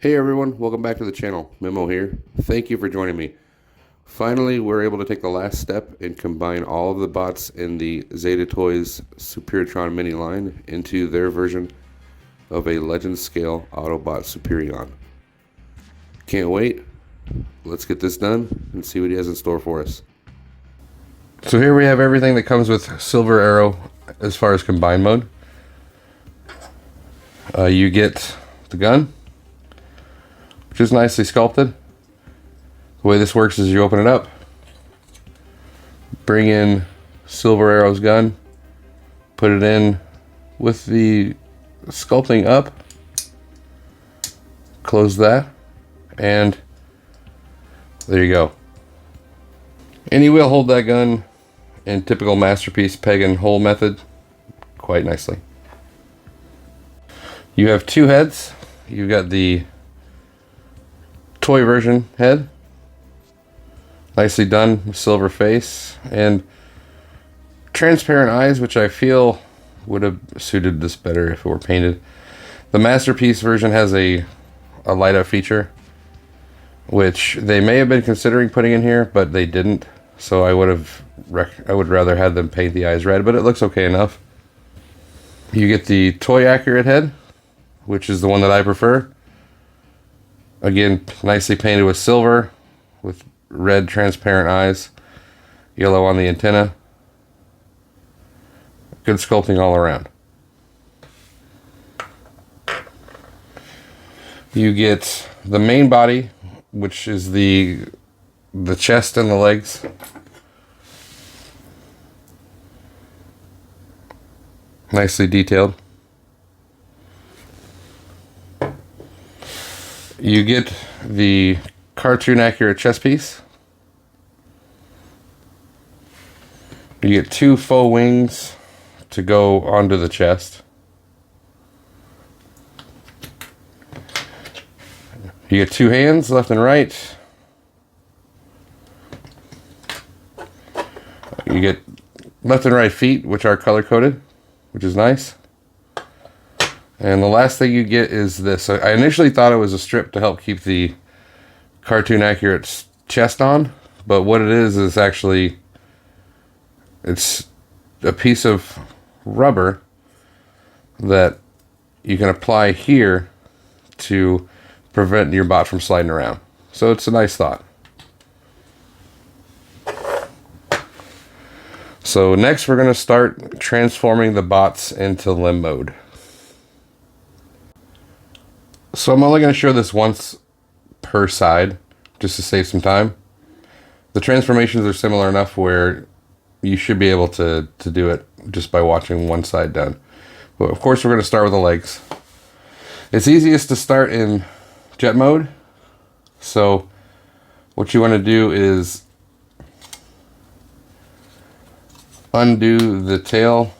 Hey everyone, welcome back to the channel. Memo here. Thank you for joining me. Finally, we're able to take the last step and combine all of the bots in the Zeta Toys Superitron mini line into their version of a Legend Scale Autobot Superion. Can't wait. Let's get this done and see what he has in store for us. So here we have everything that comes with Silver Arrow as far as combined mode. You get the gun, which is nicely sculpted. The way this works is you open it up, bring in Silver Arrow's gun, put it in with the sculpting up, close that, and there you go. And you will hold that gun in typical Masterpiece peg and hole method quite nicely. You have two heads. You've got the toy version head, nicely done, silver face and transparent eyes, which I feel would have suited this better if it were painted. The Masterpiece version has a light up feature, which they may have been considering putting in here, but they didn't. So I would rather have them paint the eyes red, but it looks okay enough. You get the toy accurate head, which is the one that I prefer. Again, nicely painted with silver, with red transparent eyes, yellow on the antenna. Good sculpting all around. You get the main body, which is the chest and the legs. Nicely detailed. You get the cartoon accurate chest piece. You get two faux wings to go onto the chest. You get two hands, left and right. You get left and right feet, which are color coded, which is nice. And the last thing you get is this. I initially thought it was a strip to help keep the cartoon accurate chest on, but what it is actually, it's a piece of rubber that you can apply here to prevent your bot from sliding around. So it's a nice thought. So next we're going to start transforming the bots into limb mode. So I'm only going to show this once per side, just to save some time. The transformations are similar enough where you should be able to do it just by watching one side done. But of course we're going to start with the legs. It's easiest to start in jet mode. So what you want to do is undo the tail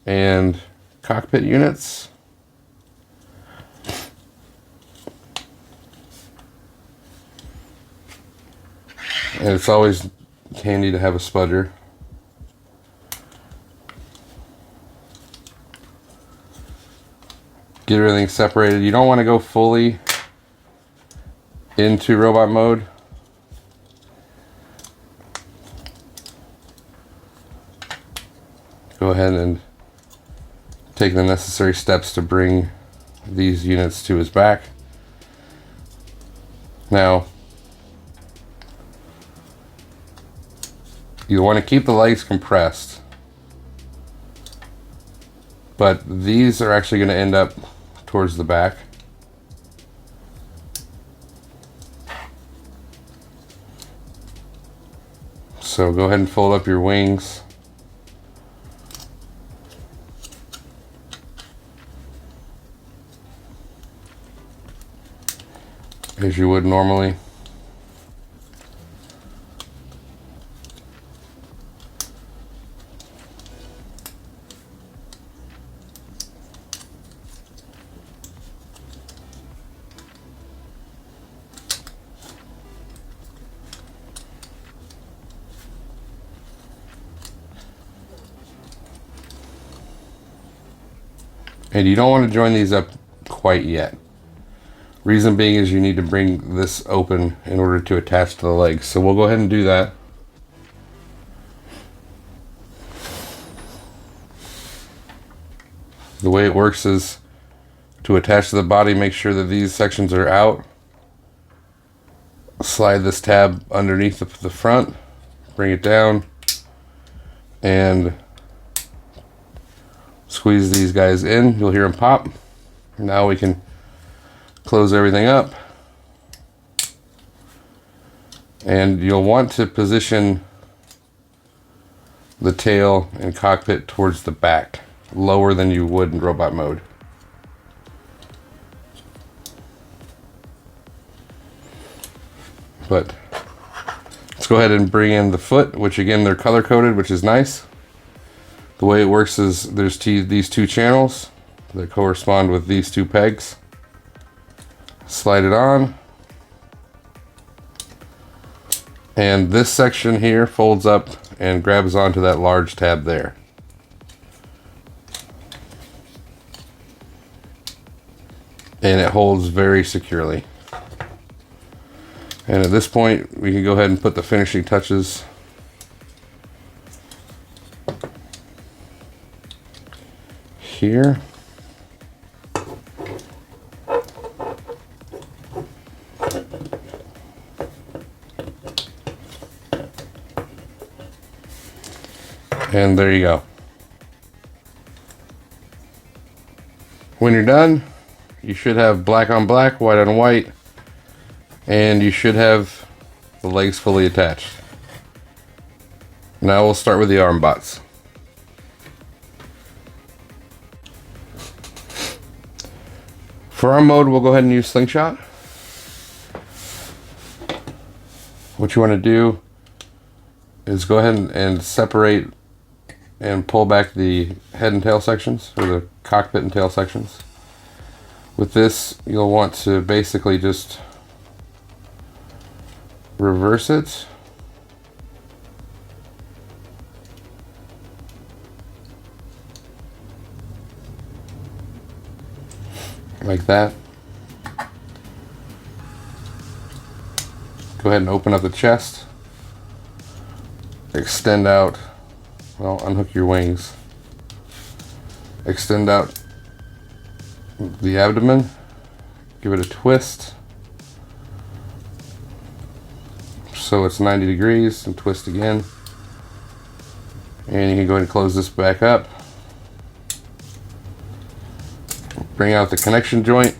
and cockpit units. And it's always handy to have a spudger. Get everything separated. You don't want to go fully into robot mode. Go ahead and take the necessary steps to bring these units to his back. Now, you want to keep the legs compressed, but these are actually going to end up towards the back. So go ahead and fold up your wings. As you would normally. And you don't want to join these up quite yet. Reason being is you need to bring this open in order to attach to the legs. So we'll go ahead and do that. The way it works is to attach to the body, make sure that these sections are out. Slide this tab underneath the front, bring it down, and squeeze these guys in. You'll hear them pop. Now we can close everything up. And you'll want to position the tail and cockpit towards the back, lower than you would in robot mode. But let's go ahead and bring in the foot, which again, they're color coded, which is nice. The way it works is there's these two channels that correspond with these two pegs. Slide it on. And this section here folds up and grabs onto that large tab there. And it holds very securely. And at this point, we can go ahead and put the finishing touches here. And there you go. When you're done, you should have black on black, white on white, and you should have the legs fully attached. Now we'll start with the Armbots. For our mode, we'll go ahead and use Slingshot. What you want to do is go ahead and separate and pull back the head and tail sections, or the cockpit and tail sections. With this, you'll want to basically just reverse it. Like that. Go ahead and open up the chest. Extend out. Well, unhook your wings. Extend out the abdomen. Give it a twist. So it's 90 degrees, and twist again. And you can go ahead and close this back up. Bring out the connection joint.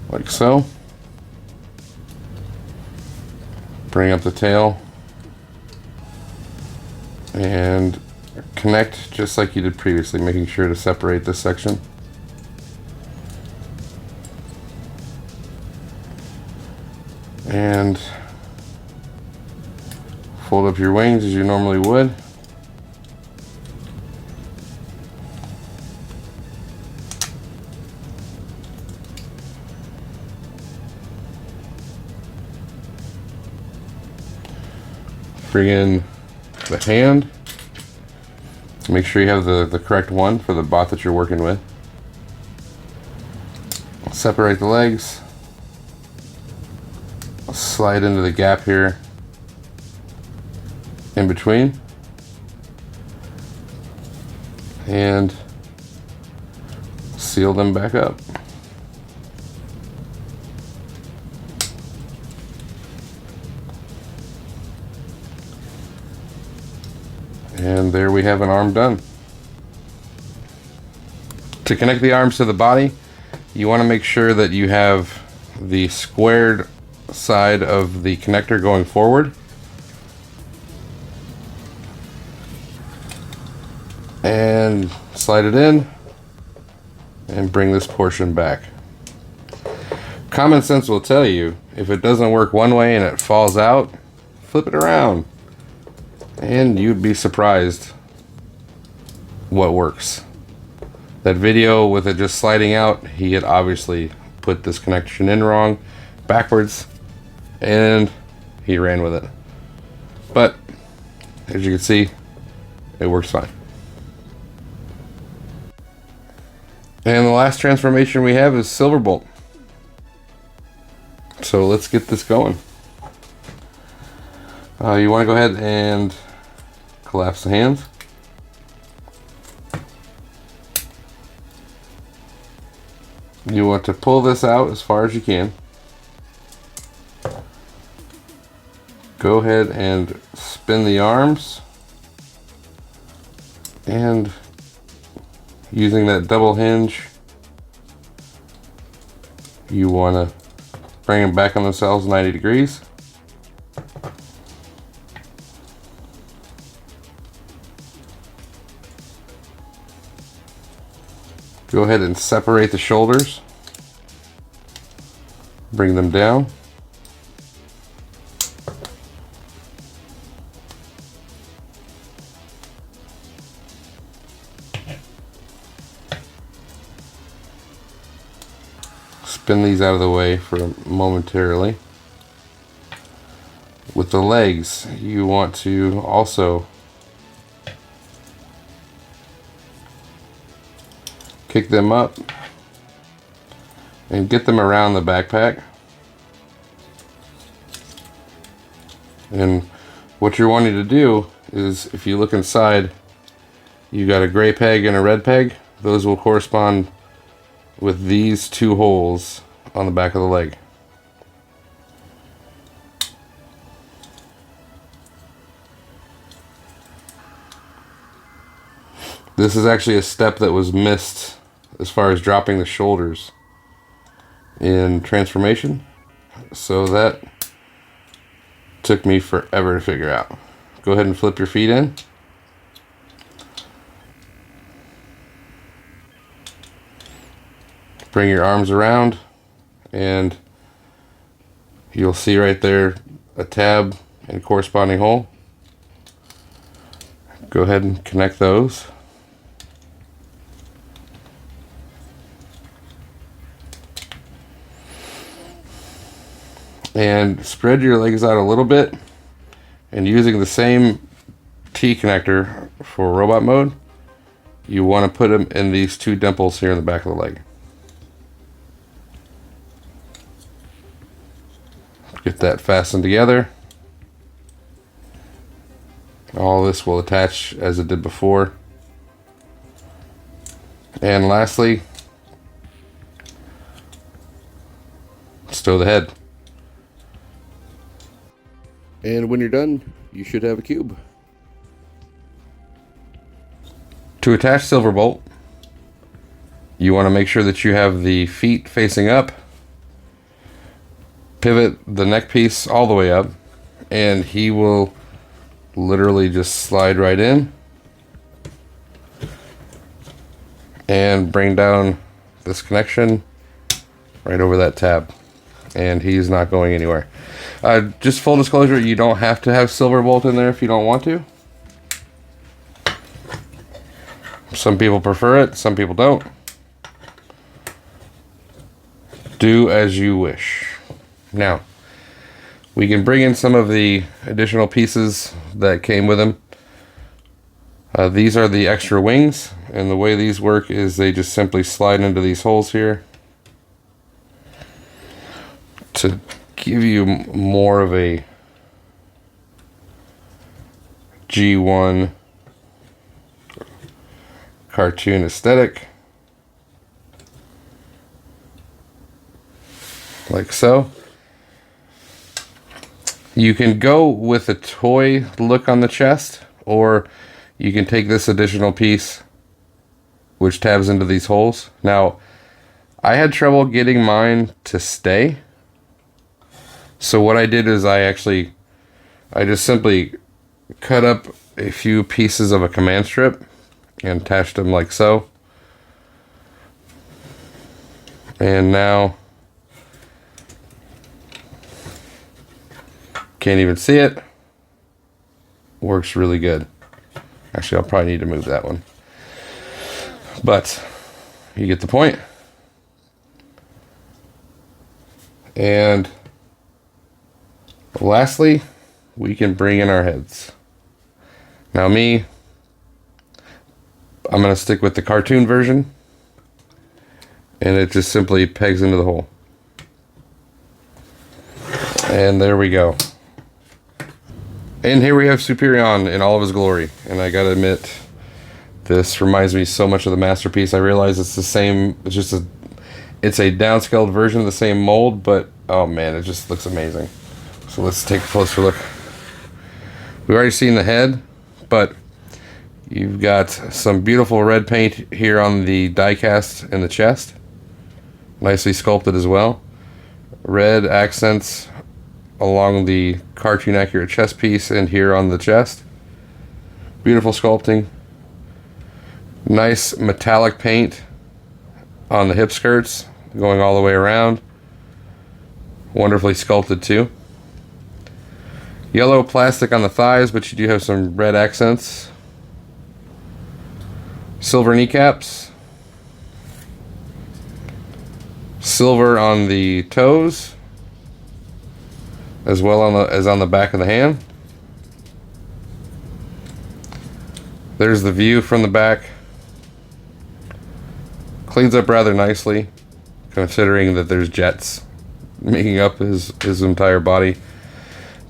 Like so. Bring up the tail and connect just like you did previously, making sure to separate this section. And fold up your wings as you normally would. Bring in the hand. Make sure you have the correct one for the bot that you're working with. Separate the legs. Slide into the gap here in between. And seal them back up. And there we have an arm done. To connect the arms to the body, you want to make sure that you have the squared side of the connector going forward. And slide it in and bring this portion back. Common sense will tell you if it doesn't work one way and it falls out, flip it around. And you'd be surprised what works. That video with it just sliding out, he had obviously put this connection in wrong, backwards, and he ran with it. But as you can see, it works fine. And the last transformation we have is Silverbolt. So let's get this going. You want to go ahead and collapse the hands. You want to pull this out as far as you can. Go ahead and spin the arms. And using that double hinge, you want to bring them back on themselves 90 degrees. Go ahead and separate the shoulders. Bring them down. Spin these out of the way for momentarily. With the legs, you want to also kick them up and get them around the backpack. And what you're wanting to do is, if you look inside, you got a gray peg and a red peg. Those will correspond with these two holes on the back of the leg. This is actually a step that was missed as far as dropping the shoulders in transformation. So that took me forever to figure out. Go ahead and flip your feet in. Bring your arms around, and you'll see right there a tab and corresponding hole. Go ahead and connect those. And spread your legs out a little bit, and using the same T connector for robot mode, you want to put them in these two dimples here in the back of the leg. Get that fastened together. All this will attach as it did before. And lastly, stow the head. And when you're done, you should have a cube. To attach Silverbolt, you want to make sure that you have the feet facing up. Pivot the neck piece all the way up, and he will literally just slide right in and bring down this connection right over that tab, and he's not going anywhere. Just full disclosure, you don't have to have Silverbolt in there if you don't want to. Some people prefer it, some people don't. Do as you wish. Now, we can bring in some of the additional pieces that came with them. These are the extra wings, and the way these work is they just simply slide into these holes here to give you more of a G1 cartoon aesthetic, like so. You can go with a toy look on the chest, or you can take this additional piece which tabs into these holes. Now, I had trouble getting mine to stay, so what I did is I just simply cut up a few pieces of a command strip and attached them like so. And now, can't even see it. Works really good. Actually, I'll probably need to move that one. But you get the point. And lastly, we can bring in our heads. Now I'm going to stick with the cartoon version. and it just simply pegs into the hole. And there we go. And here we have Superion in all of his glory. And I gotta admit, this reminds me so much of the Masterpiece. I realize it's the same, it's a downscaled version of the same mold, but oh man, it just looks amazing. So let's take a closer look. We've already seen the head, but you've got some beautiful red paint here on the die cast in the chest. Nicely sculpted as well. Red accents along the cartoon accurate chest piece and here on the chest. Beautiful sculpting. Nice metallic paint on the hip skirts going all the way around. Wonderfully sculpted too. Yellow plastic on the thighs, but you do have some red accents. Silver kneecaps. Silver on the toes, as well as on the back of the hand. There's the view from the back. Cleans up rather nicely, considering that there's jets making up his entire body.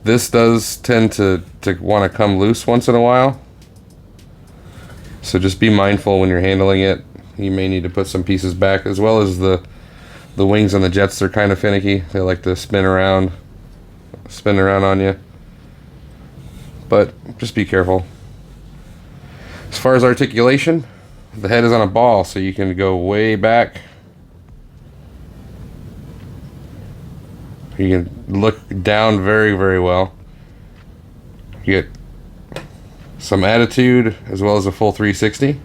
This does tend to want to come loose once in a while, so just be mindful when you're handling it. You may need to put some pieces back, as well as the wings on the jets are kind of finicky. They like to spin around on you, but just be careful. As far as articulation, the head is on a ball, so you can go way back. You can look down very, very well. You get some attitude as well as a full 360.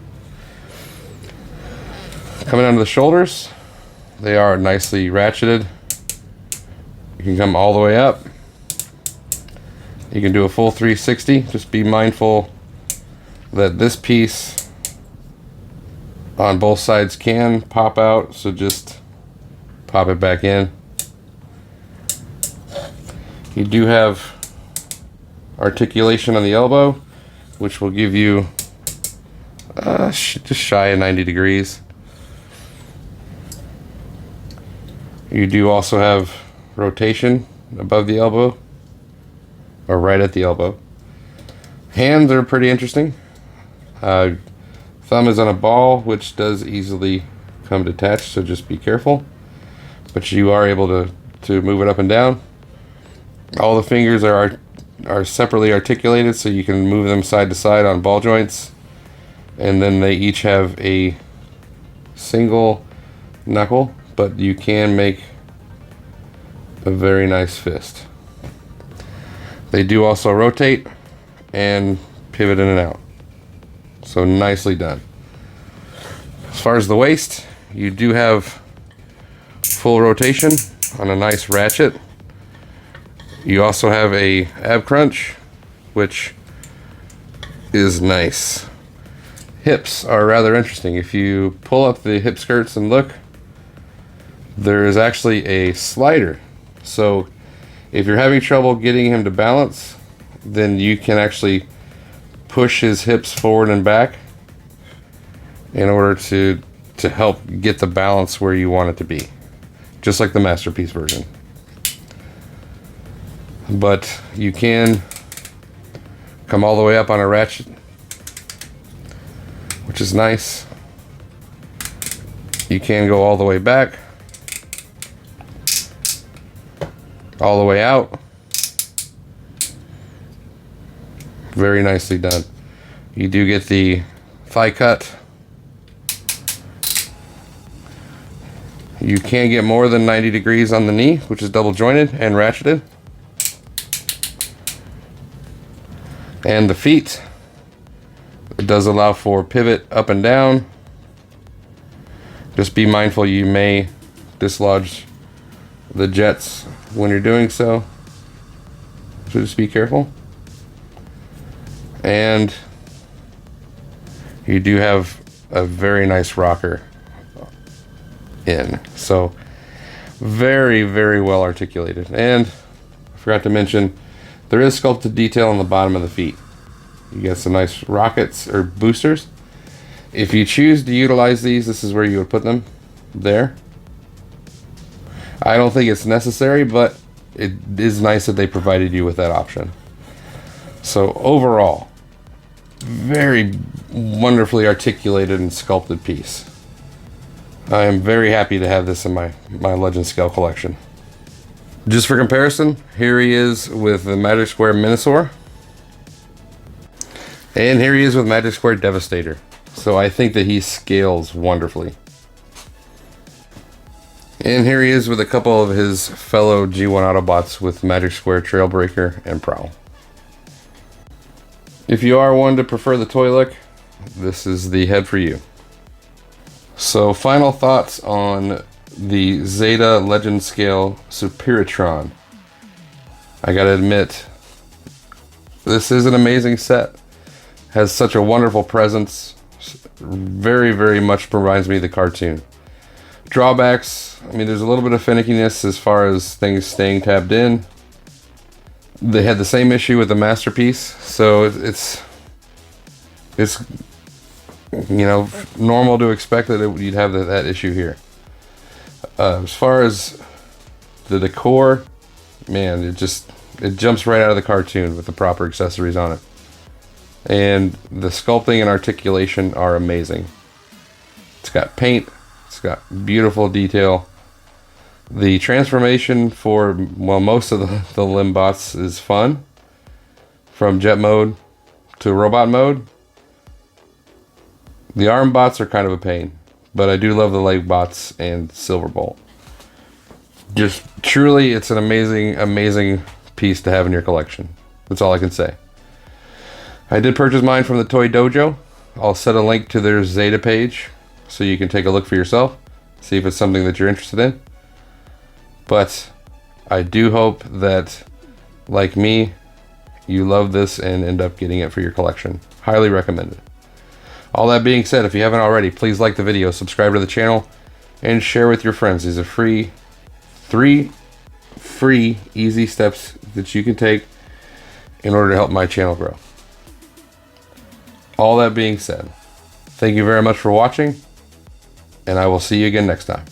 Coming down to the shoulders, they are nicely ratcheted. You can come all the way up. You can do a full 360. Just be mindful that this piece on both sides can pop out, so just pop it back in. You do have articulation on the elbow, which will give you just shy of 90 degrees. You do also have rotation above the elbow, or right at the elbow. Hands are pretty interesting. Thumb is on a ball, which does easily come detached, so just be careful. But you are able to move it up and down. All the fingers are separately articulated, so you can move them side to side on ball joints. And then they each have a single knuckle, but you can make a very nice fist. They do also rotate and pivot in and out. So nicely done. As far as the waist, you do have full rotation on a nice ratchet. You also have a ab crunch, which is nice. Hips are rather interesting. If you pull up the hip skirts and look, there is actually a slider. So if you're having trouble getting him to balance, then you can actually push his hips forward and back in order to help get the balance where you want it to be, just like the Masterpiece version. But you can come all the way up on a ratchet, which is nice. You can go all the way back, all the way out. Very nicely done. You do get the thigh cut. You can get more than 90 degrees on the knee, which is double jointed and ratcheted. And the feet, it does allow for pivot up and down. Just be mindful, you may dislodge the jets when you're doing so. So just be careful. And you do have a very nice rocker in. So very, very well articulated. And I forgot to mention, there is sculpted detail on the bottom of the feet. You get some nice rockets or boosters. If you choose to utilize these, this is where you would put them. there. I don't think it's necessary, but it is nice that they provided you with that option. So overall, very wonderfully articulated and sculpted piece. I am very happy to have this in my Legend Scale collection. Just for comparison, here he is with the Magic Square Minosaur. And here he is with Magic Square Devastator. So I think that he scales wonderfully. And here he is with a couple of his fellow G1 Autobots with Magic Square Trailbreaker and Prowl. If you are one to prefer the toy look, this is the head for you. So final thoughts on the Zeta Legend Scale Superitron. I gotta admit, this is an amazing set. Has such a wonderful presence. Very, very much reminds me of the cartoon. Drawbacks, I mean, there's a little bit of finickiness as far as things staying tabbed in. They had the same issue with the Masterpiece, so it's you know, normal to expect that you'd have that issue here. As far as the decor, man, it jumps right out of the cartoon with the proper accessories on it. And the sculpting and articulation are amazing. It's got paint, it's got beautiful detail. The transformation for, well, most of the Limbots is fun. From jet mode to robot mode. The Armbots are kind of a pain, but I do love the Legbots and Silverbolt. Just truly, it's an amazing, amazing piece to have in your collection. That's all I can say. I did purchase mine from the Toydojo. I'll set a link to their Zeta page so you can take a look for yourself, see if it's something that you're interested in. But I do hope that, like me, you love this and end up getting it for your collection. Highly recommend it. All that being said, if you haven't already, please like the video, subscribe to the channel, and share with your friends. These are three free, easy steps that you can take in order to help my channel grow. All that being said, thank you very much for watching, and I will see you again next time.